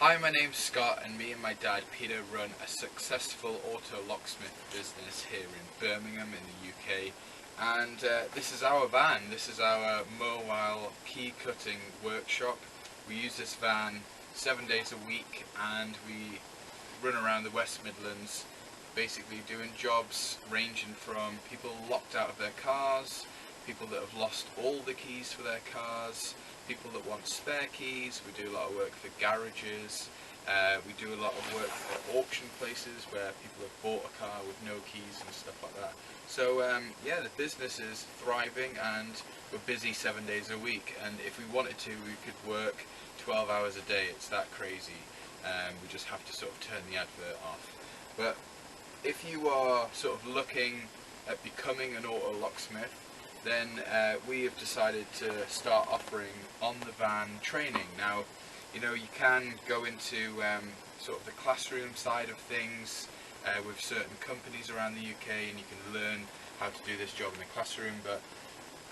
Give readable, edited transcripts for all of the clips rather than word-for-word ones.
Hi, my name's Scott, and me and my dad Peter run a successful auto locksmith business here in Birmingham in the UK. And this is our van. This is our mobile key cutting workshop. We use this van 7 days a week, and we run around the West Midlands basically doing jobs ranging from people locked out of their cars, people that have lost all the keys for their cars, people that want spare keys. We do a lot of work for garages. We do a lot of work for auction places where people have bought a car with no keys and stuff like that. So yeah, the business is thriving, and we're busy 7 days a week, and if we wanted to, we could work 12 hours a day. It's that crazy. We just have to sort of turn the advert off. But if you are sort of looking at becoming an auto locksmith, then we have decided to start offering on the van training. Now, you know, you can go into sort of the classroom side of things with certain companies around the UK, and you can learn how to do this job in the classroom, but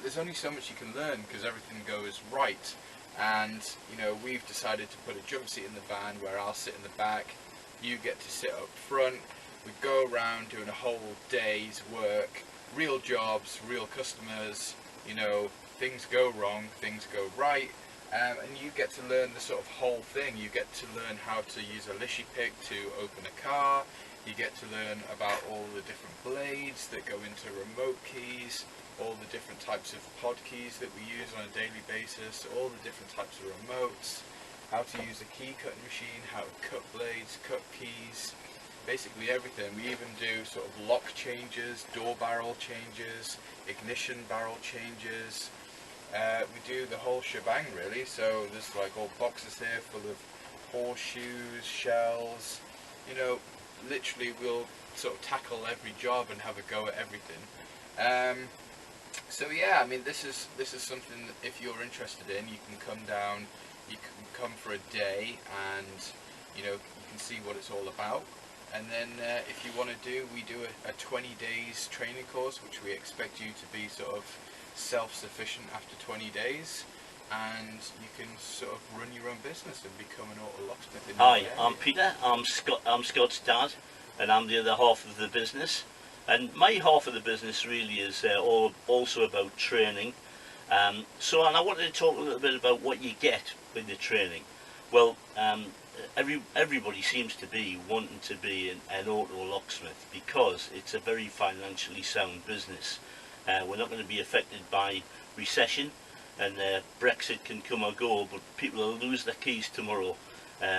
there's only so much you can learn because everything goes right. And you know, we've decided to put a jump seat in the van where I'll sit in the back, you get to sit up front. We go around doing a whole day's work, real jobs, real customers. You know, things go wrong, things go right, and you get to learn the sort of whole thing. You get to learn how to use a lishy pick to open a car. You get to learn about all the different blades that go into remote keys, all the different types of pod keys that we use on a daily basis, all the different types of remotes, how to use a key cutting machine, how to cut blades, cut keys, basically everything. We even do sort of lock changes, door barrel changes, ignition barrel changes. We do the whole shebang really. So there's like all boxes here full of horseshoes, shells. You know, literally we'll sort of tackle every job and have a go at everything. So yeah, I mean, this is something that if you're interested in, you can come down, you can come for a day, and you know, you can see what it's all about. And then if you want to do, we do a 20 days training course, which we expect you to be sort of self-sufficient after 20 days, and you can sort of run your own business and become an auto locksmith in Hi, I'm Peter. I'm Scott's dad, and I'm the other half of the business. And my half of the business really is also about training. And I wanted to talk a little bit about what you get with the training. Well, everybody seems to be wanting to be an auto locksmith because it's a very financially sound business. We're not going to be affected by recession, and Brexit can come or go, but people will lose their keys tomorrow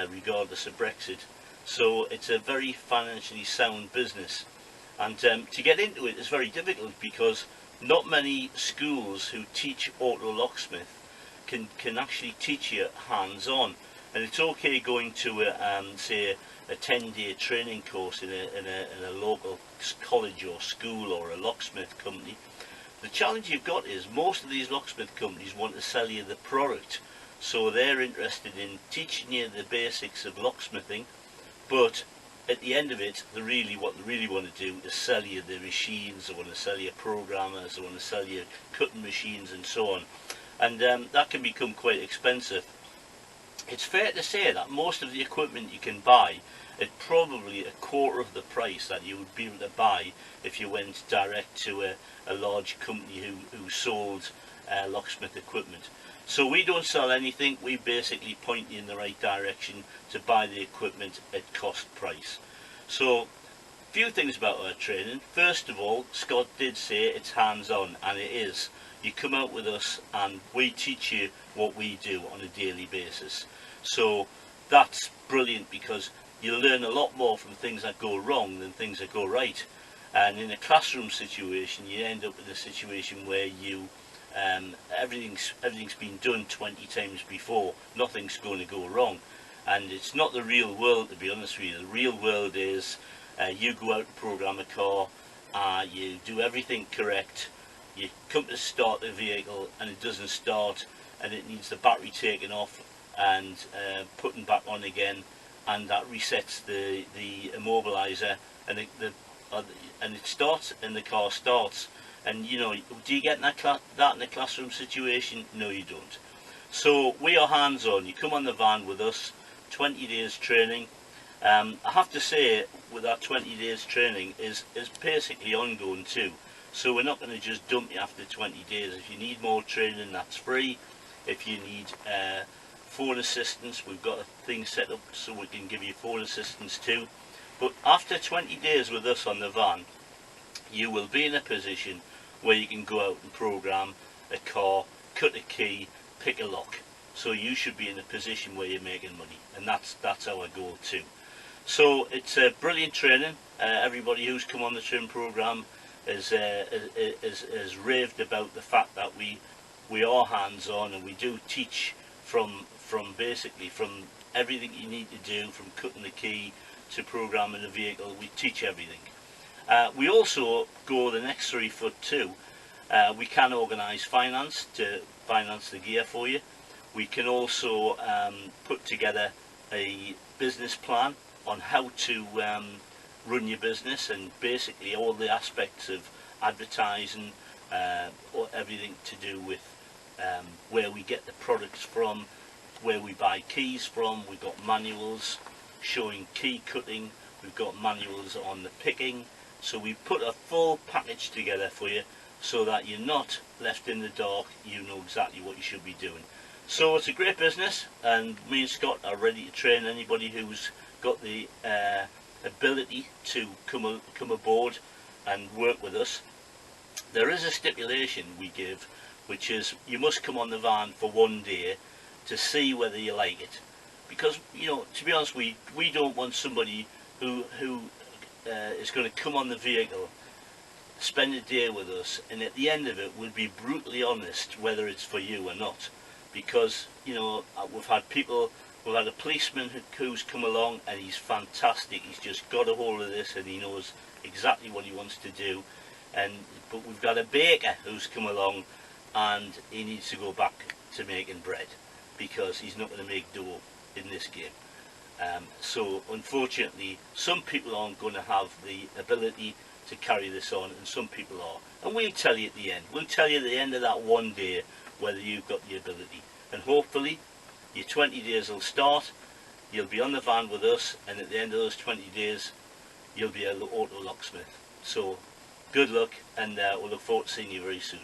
regardless of Brexit. So it's a very financially sound business, and to get into it is very difficult because not many schools who teach auto locksmith can actually teach you hands-on. And it's okay going to say a 10-day training course in a local college or school or a locksmith company. The challenge you've got is most of these locksmith companies want to sell you the product, so they're interested in teaching you the basics of locksmithing, but at the end of it, what they really want to do is sell you the machines. They want to sell you programmers, they want to sell you cutting machines and so on, and that can become quite expensive. It's fair to say that most of the equipment you can buy at probably a quarter of the price that you would be able to buy if you went direct to a large company who sold locksmith equipment. So we don't sell anything, we basically point you in the right direction to buy the equipment at cost price. So a few things about our training. First of all, Scott did say it's hands-on, and it is. You come out with us and we teach you what we do on a daily basis. So that's brilliant because you learn a lot more from things that go wrong than things that go right. And in a classroom situation, you end up in a situation where you everything's been done 20 times before. Nothing's going to go wrong, and it's not the real world, to be honest with you. The real world is you go out and program a car, you do everything correct, you come to start the vehicle and it doesn't start, and it needs the battery taken off and putting back on again, and that resets the immobilizer, and it starts and the car starts. And you know, do you get that in a classroom situation? No, you don't. So we are hands-on. You come on the van with us, 20 days training. I have to say, with that 20 days training is basically ongoing too. So we're not going to just dump you after 20 days. If you need more training, that's free. If you need phone assistance, we've got a thing set up so we can give you phone assistance too. But after 20 days with us on the van, you will be in a position where you can go out and program a car, cut a key, pick a lock. So you should be in a position where you're making money, and that's our goal too. So it's a brilliant training. Everybody who's come on the training program has raved about the fact that we are hands-on, and we do teach from basically from everything you need to do, from cutting the key to programming the vehicle. We teach everything. We also go the next 3 foot too. We can organise finance to finance the gear for you. We can also put together a business plan on how to run your business, and basically all the aspects of advertising, or everything to do with where we get the products from, where we buy keys from. We've got manuals showing key cutting, we've got manuals on the picking. So we put a full package together for you so that you're not left in the dark, you know exactly what you should be doing. So it's a great business, and me and Scott are ready to train anybody who's got the ability to come aboard and work with us. There is a stipulation we give, which is you must come on the van for 1 day to see whether you like it, because, you know, to be honest, we don't want somebody who is going to come on the vehicle, spend a day with us, and at the end of it we'll be brutally honest whether it's for you or not. Because, you know, we've had a policeman who's come along, and he's fantastic. He's just got a hold of this and he knows exactly what he wants to do. But we've got a baker who's come along, and he needs to go back to making bread, because he's not going to make dough in this game. So unfortunately, some people aren't going to have the ability to carry this on, and some people are. And we'll tell you at the end. We'll tell you at the end of that 1 day whether you've got the ability. And hopefully your 20 days will start, you'll be on the van with us, and at the end of those 20 days you'll be an auto locksmith. So good luck, and we'll look forward to seeing you very soon.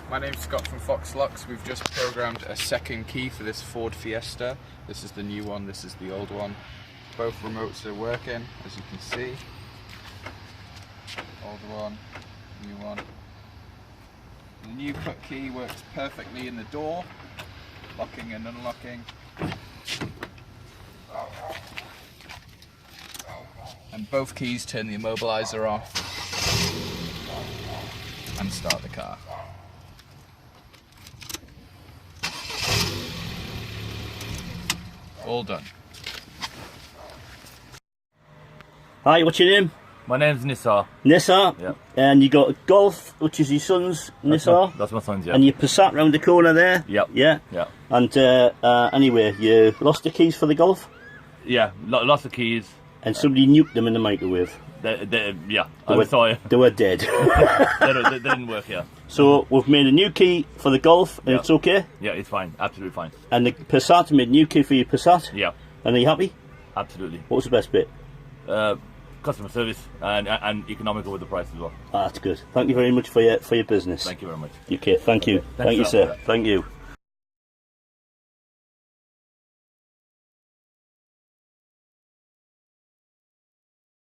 My name's Scott from Fox Locks. We've just programmed a second key for this Ford Fiesta. This is the new one, this is the old one. Both remotes are working, as you can see. Old one, new one. The new cut key works perfectly in the door, locking and unlocking. And both keys turn the immobilizer off and start the car. All done. Hi, what's your name? My name's Nissar. Nissar? Yeah. And you got a Golf, which is your son's, Nissar? That's my son's, yeah. And you Passat round the corner there? Yep. Yeah? Yeah. And anyway, you lost the keys for the Golf? Yeah, lost the keys. And somebody nuked them in the microwave? Yeah, I'm sorry. They were dead. they didn't work, yeah. So we've made a new key for the Golf, and Yeah. it's okay? Yeah, it's fine, absolutely fine. And the Passat made a new key for your Passat? Yeah. And are you happy? Absolutely. What was the best bit? Customer service and economical with the price as well. Ah, that's good. Thank you very much for your business. Thank you very much. Okay, thank you. Okay. Thank you, Thanks, sir. Thank you.